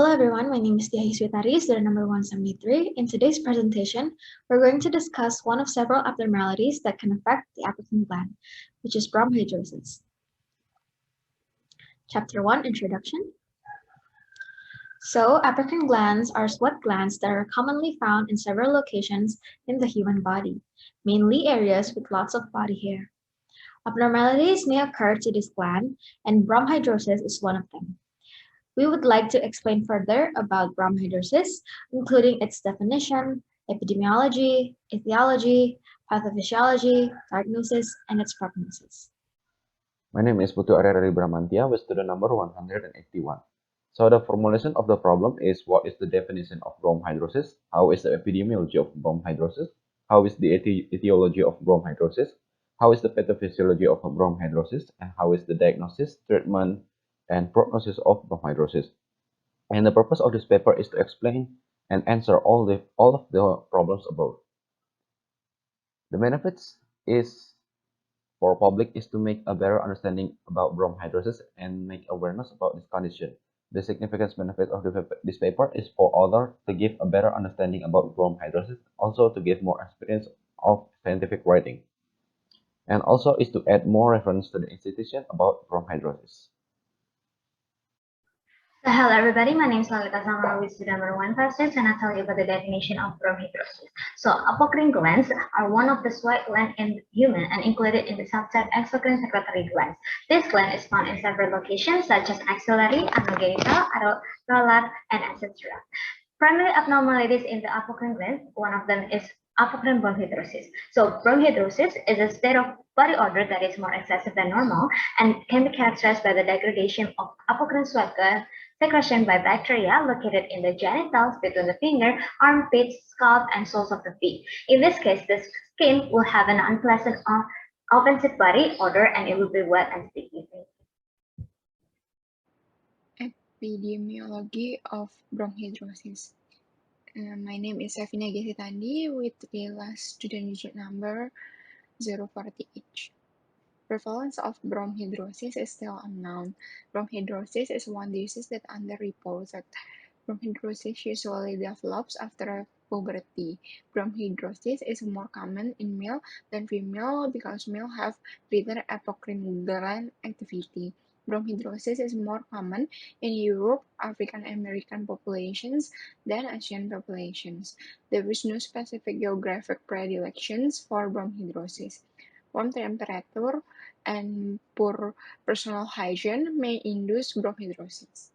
Hello everyone, my name is Diah Iswitari, student number 173. In today's presentation, we're going to discuss one of several abnormalities that can affect the apocrine gland, which is bromhidrosis. Chapter 1, Introduction. So, apocrine glands are sweat glands that are commonly found in several locations in the human body, mainly areas with lots of body hair. Abnormalities may occur to this gland, and bromhidrosis is one of them. We would like to explain further about bromhidrosis, including its definition, epidemiology, etiology, pathophysiology, diagnosis, and its prognosis. My name is Putu Arya Bramantia with student number 181. So the formulation of the problem is: what is the definition of bromhidrosis? How is the epidemiology of bromhidrosis? How is the etiology of bromhidrosis? How is the pathophysiology of bromhidrosis? And how is the diagnosis, treatment, and prognosis of bromhidrosis? And the purpose of this paper is to explain and answer all of the problems above. The benefits is for public is to make a better understanding about bromhidrosis and make awareness about this condition. The significant benefit of this paper is for author to give a better understanding about bromhidrosis, also to give more experience of scientific writing, and also is to add more reference to the institution about bromhidrosis. So hello everybody, my name is Lalita Samara with student number 156 and I'll tell you about the definition of bromhidrosis. So apocrine glands are one of the sweat glands in human and included in the subset exocrine secretory glands. This gland is found in several locations such as axillary, anogenital, areolar, and etc. Primary abnormalities in the apocrine gland, one of them is apocrine bromhidrosis. So bromhidrosis is a state of body odor that is more excessive than normal and can be characterized by the degradation of apocrine sweat gland secretion by bacteria located in the genitals between the finger, armpits, scalp, and soles of the feet. In this case, the skin will have an unpleasant offensive body odor and it will be wet and sticky. Epidemiology of bromhidrosis. My name is Safina Gesitandi with the last student digit number 040H. Prevalence of bromhidrosis is still unknown. Bromhidrosis is one disease that underreported. Bromhidrosis usually develops after puberty. Bromhidrosis is more common in male than female because male have greater apocrine gland activity. Bromhidrosis is more common in Europe, African American populations than Asian populations. There is no specific geographic predilections for bromhidrosis. Warm temperature and poor personal hygiene may induce bromhidrosis.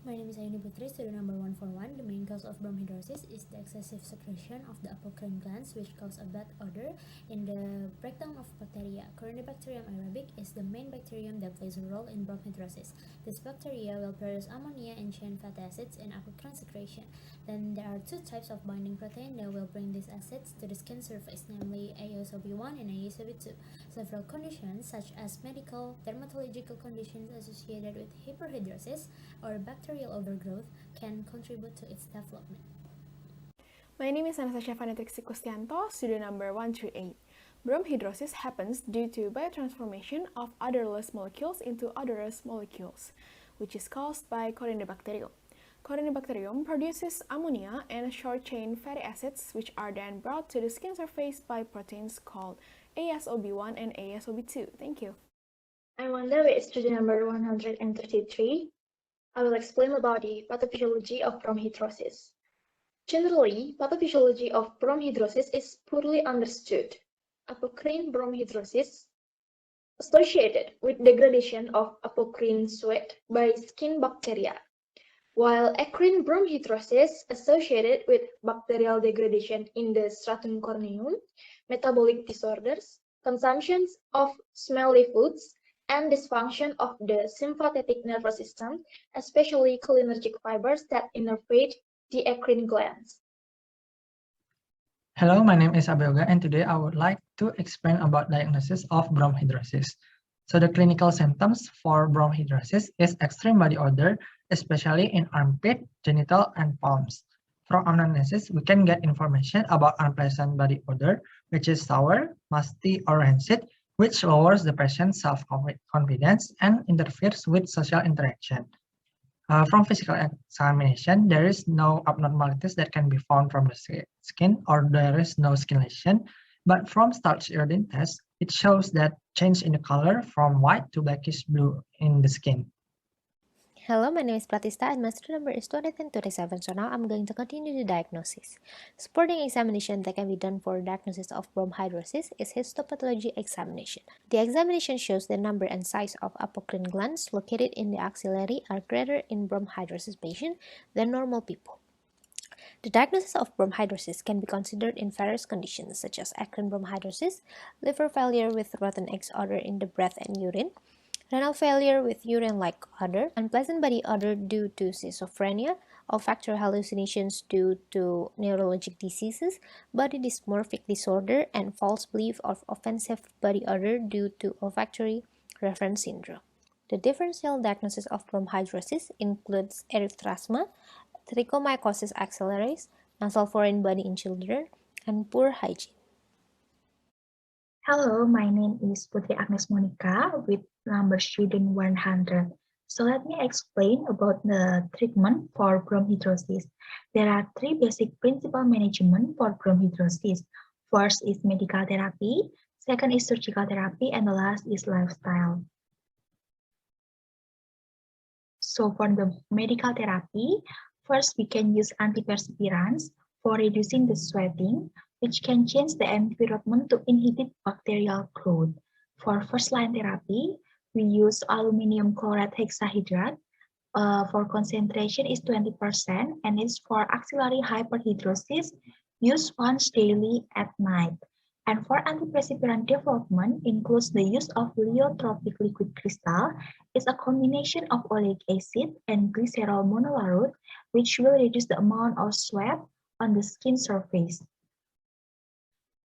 My name is Aini Putri, student number 141. The main cause of bromhidrosis is the excessive secretion of the apocrine glands, which cause a bad odor in the breakdown of bacteria. Corynebacterium arabic is the main bacterium that plays a role in bromhidrosis. This bacteria will produce ammonia and chain fatty acids in apocrine secretion. Then there are two types of binding protein that will bring these acids to the skin surface, namely ASOB1 and ASOB2. Several conditions, such as medical, dermatological conditions associated with hyperhidrosis or bacterial overgrowth, can contribute to its development. My name is Anastasia Vanetriksi Kustianto, student number 138. Bromhidrosis happens due to biotransformation of odorless molecules into odorous molecules, which is caused by Corynebacterium. Corynebacterium produces ammonia and short-chain fatty acids, which are then brought to the skin surface by proteins called ASOB1 and ASOB2. Thank you. I'm Wanda with student number 133. I will explain about the pathophysiology of bromhidrosis. Generally, pathophysiology of bromhidrosis is poorly understood. Apocrine bromhidrosis associated with degradation of apocrine sweat by skin bacteria, while acrine bromhidrosis associated with bacterial degradation in the stratum corneum, metabolic disorders, consumption of smelly foods, and dysfunction of the sympathetic nervous system, especially cholinergic fibers that innervate the acrine glands. Hello, my name is Abelga, and today I would like to explain about diagnosis of bromhidrosis. So the clinical symptoms for bromhidrosis is extreme body odor, especially in armpit, genital, and palms. From anamnesis, we can get information about unpleasant body odor, which is sour, musty, or rancid, which lowers the patient's self-confidence and interferes with social interaction. From physical examination, there is no abnormalities that can be found from the skin, or there is no skin lesion. But from starch iodine test, it shows that change in the color from white to blackish blue in the skin. Hello, my name is Pratista and my student number is 227. So now I'm going to continue the diagnosis. Supporting examination that can be done for diagnosis of bromhidrosis is histopathology examination. The examination shows the number and size of apocrine glands located in the axillary are greater in bromhidrosis patient than normal people. The diagnosis of bromhidrosis can be considered in various conditions such as acrine bromhidrosis, liver failure with rotten eggs odor in the breath and urine, renal failure with urine-like odor, unpleasant body odor due to schizophrenia, olfactory hallucinations due to neurologic diseases, body dysmorphic disorder, and false belief of offensive body odor due to olfactory reference syndrome. The differential diagnosis of bromhidrosis includes erythrasma, trichomycosis axillaris, nasal foreign body in children, and poor hygiene. Hello, my name is Putri Agnes Monica with number student 100. So let me explain about the treatment for bromhidrosis. There are three basic principal management for bromhidrosis. First is medical therapy, second is surgical therapy, and the last is lifestyle. So for the medical therapy, first we can use antiperspirants for reducing the sweating, which can change the environment to inhibit bacterial growth. For first-line therapy, we use aluminum chloride hexahydrate. For concentration is 20%, and it's for axillary hyperhidrosis, use once daily at night. And for antiperspirant development includes the use of lyotropic liquid crystal. It's a combination of oleic acid and glycerol monolarute, which will reduce the amount of sweat on the skin surface.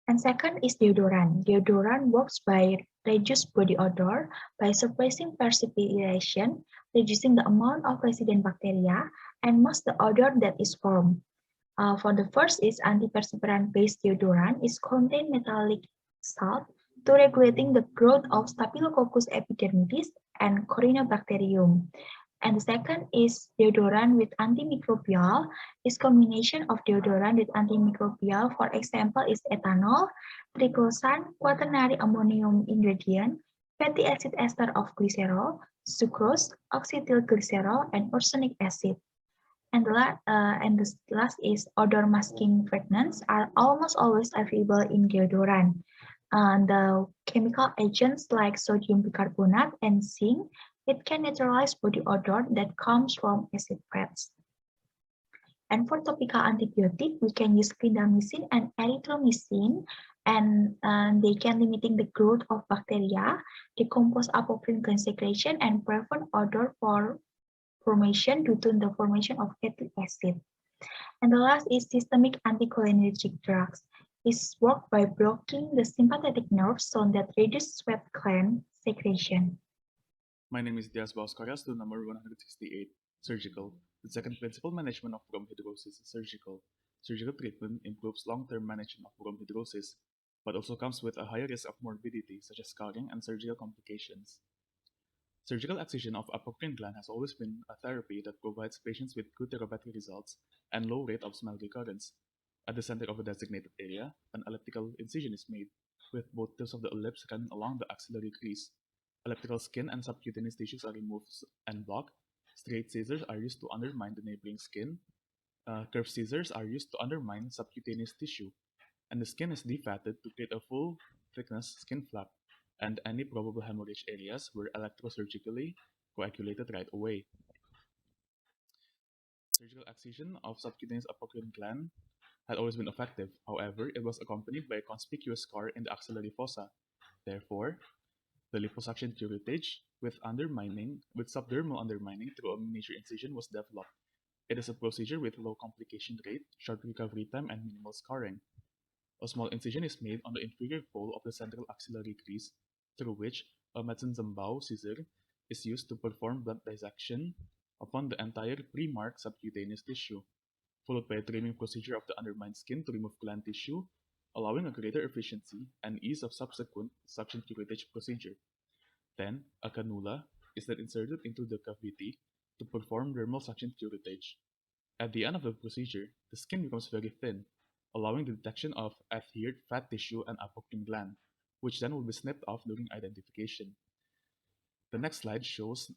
And second is deodorant. Deodorant works by reduce body odor by suppressing perspiration, reducing the amount of resident bacteria, and mask the odor that is formed. For the first is antiperspirant-based deodorant is contain metallic salt to regulating the growth of Staphylococcus epidermidis and Corynebacterium. And the second is deodorant with antimicrobial. Is combination of deodorant with antimicrobial. For example, is ethanol, triclosan, quaternary ammonium ingredient, fatty acid ester of glycerol, sucrose, oxyetylglycerol, and ursenic acid. And the last is odor masking fragrance are almost always available in deodorant. The chemical agents like sodium bicarbonate and zinc, it can neutralize body odor that comes from acid fats. And for topical antibiotic, we can use clindamycin and erythromycin, and they can limiting the growth of bacteria, decompose apocrine gland secretion, and prevent odor formation due to the formation of fatty acid. And the last is systemic anticholinergic drugs. Is work by blocking the sympathetic nerve so that reduce sweat gland secretion. My name is Dias Bauskara, student number 168, surgical. The second principal management of bromhidrosis is surgical. Surgical treatment improves long-term management of bromhidrosis, but also comes with a higher risk of morbidity such as scarring and surgical complications. Surgical excision of apocrine gland has always been a therapy that provides patients with good therapeutic results and low rate of smell recurrence. At the center of a designated area, an elliptical incision is made, with both tips of the ellipse running along the axillary crease. Elliptical skin and subcutaneous tissues are removed and blocked. Straight scissors are used to undermine the neighboring skin. Curved scissors are used to undermine subcutaneous tissue, and the skin is defatted to create a full thickness skin flap, and any probable hemorrhage areas were electrosurgically coagulated right away. Surgical excision of subcutaneous apocrine gland had always been effective. However, it was accompanied by a conspicuous scar in the axillary fossa. Therefore, the liposuction curettage with subdermal undermining through a miniature incision was developed. It is a procedure with low complication rate, short recovery time, and minimal scarring. A small incision is made on the inferior pole of the central axillary crease, through which a Metzenzambau scissor is used to perform blunt dissection upon the entire pre-marked subcutaneous tissue, followed by a trimming procedure of the undermined skin to remove gland tissue, allowing a greater efficiency and ease of subsequent suction curettage procedure. Then, a cannula is then inserted into the cavity to perform dermal suction curettage. At the end of the procedure, the skin becomes very thin, allowing the detection of adhered fat tissue and apocrine gland, which then will be snipped off during identification. The next slide shows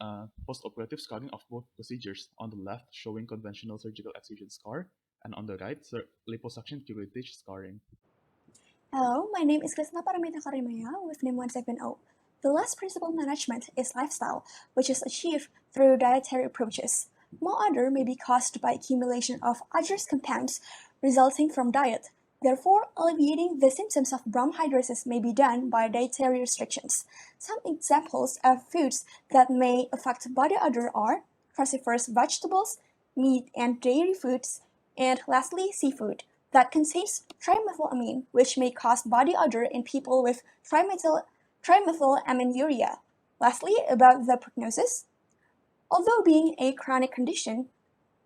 post-operative scarring of both procedures, on the left showing conventional surgical excision scar, and on the right, liposuction curettage scarring. Hello, my name is Krisna Paramita Karimaya with NIM 170. The last principal management is lifestyle, which is achieved through dietary approaches. More odor may be caused by accumulation of odorous compounds resulting from diet. Therefore, alleviating the symptoms of bromhidrosis may be done by dietary restrictions. Some examples of foods that may affect body odor are cruciferous vegetables, meat and dairy foods, and lastly, seafood that contains trimethylamine, which may cause body odor in people with trimethylaminiuria. Lastly, about the prognosis. Although being a chronic condition,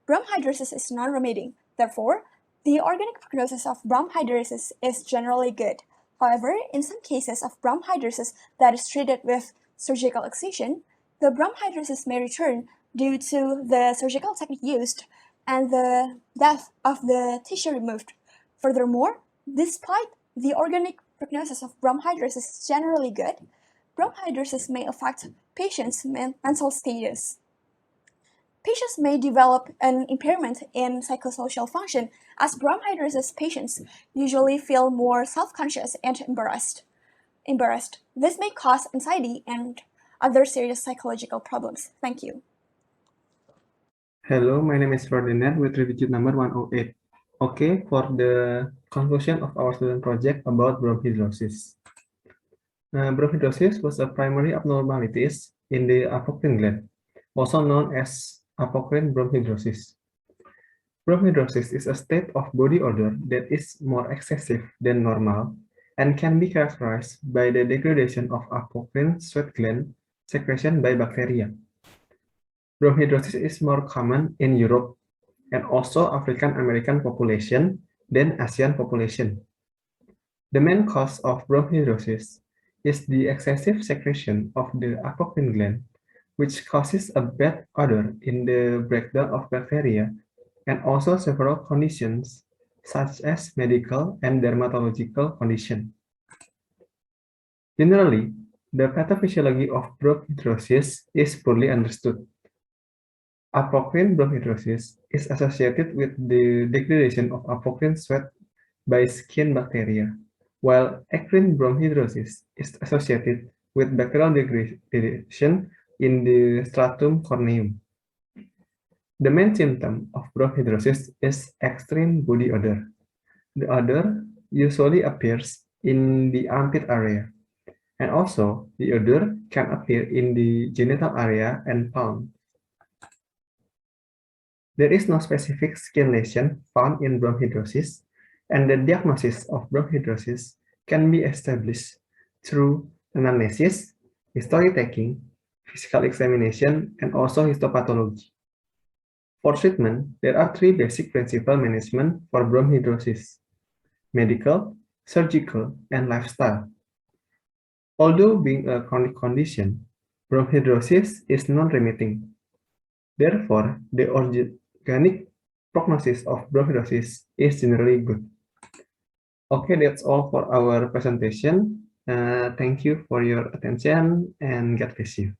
bromhidrosis is non-remitting. Therefore, the organic prognosis of bromhidrosis is generally good. However, in some cases of bromhidrosis that is treated with surgical excision, the bromhidrosis may return due to the surgical technique used and the depth of the tissue removed. Furthermore, despite the organic prognosis of bromhidrosis is generally good, bromhidrosis may affect patients' mental status. Patients may develop an impairment in psychosocial function, as bromhidrosis patients usually feel more self-conscious and embarrassed. This may cause anxiety and other serious psychological problems. Thank you. Hello, my name is Ferdinand with review number 108. Okay, for the conclusion of our student project about bromhidrosis. Bromhidrosis was a primary abnormalities in the apocrine gland, also known as apocrine bromhidrosis. Bromhidrosis is a state of body odor that is more excessive than normal and can be characterized by the degradation of apocrine sweat gland secretion by bacteria. Bromhidrosis is more common in Europe and also African American population than Asian population. The main cause of bromhidrosis is the excessive secretion of the apocrine gland, which causes a bad odor in the breakdown of bacteria, and also several conditions such as medical and dermatological conditions. Generally, the pathophysiology of bromhidrosis is poorly understood. Apocrine bromhidrosis is associated with the degradation of apocrine sweat by skin bacteria, while acrine bromhidrosis is associated with bacterial degradation in the stratum corneum. The main symptom of bromhidrosis is extreme body odor. The odor usually appears in the armpit area, and also the odor can appear in the genital area and palm. There is no specific skin lesion found in bromhidrosis, and the diagnosis of bromhidrosis can be established through anamnesis, history taking, physical examination, and also histopathology. For treatment, there are three basic principal management for bromhidrosis: medical, surgical, and lifestyle. Although being a chronic condition, bromhidrosis is non-remitting. Therefore, the organic prognosis of bromhidrosis is generally good. Okay, that's all for our presentation. Thank you for your attention and God bless you.